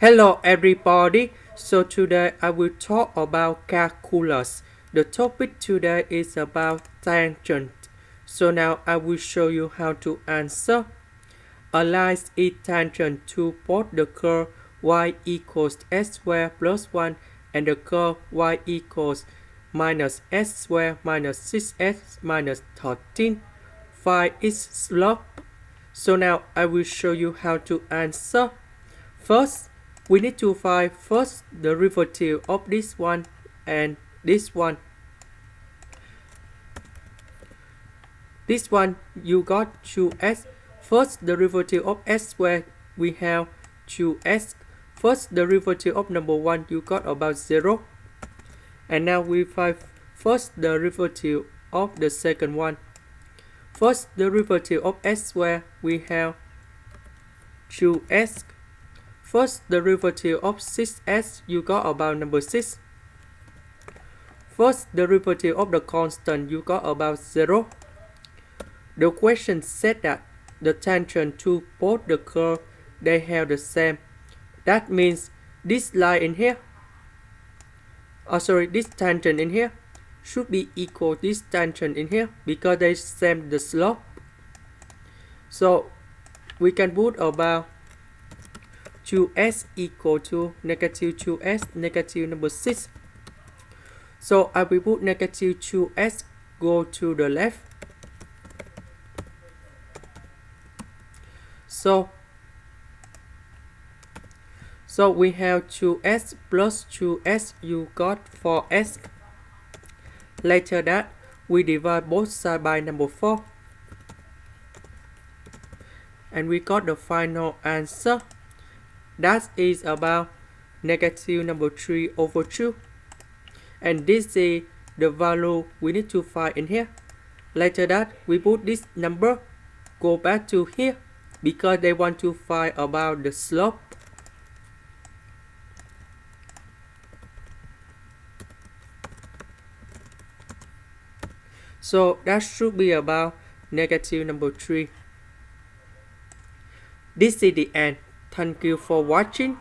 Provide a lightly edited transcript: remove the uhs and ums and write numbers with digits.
Hello everybody, so today I will talk about calculus. The topic today is about tangent. So now I will show you how to answer. A line is tangent to both the curve y equals s squared plus 1 and the curve y equals minus s squared minus 6s minus 13. Find its slope. So now I will show you how to answer. First, we need to find first the derivative of this one and this one. This one you got 2s. First derivative of s squared we have 2s. First derivative of number 1 you got about 0. And now we find first derivative of the second one. First derivative of s squared we have 2s. First derivative of 6s you got about number 6. First derivative of the constant you got about 0. The question said that the tangent to both the curve they have the same. That means this line in here, this tangent in here should be equal to this tangent in here because they same the slope. So we can put about 2s equal to negative 2s negative number 6. So I will put negative 2s go to the left. So we have 2s plus 2s you got 4s. Later that we divide both sides by number 4. And we got the final answer. That is about negative number 3 over 2. And this is the value we need to find in here. Later that we put this number go back to here because they want to find about the slope. So that should be about negative number 3. This is the end. Thank you for watching.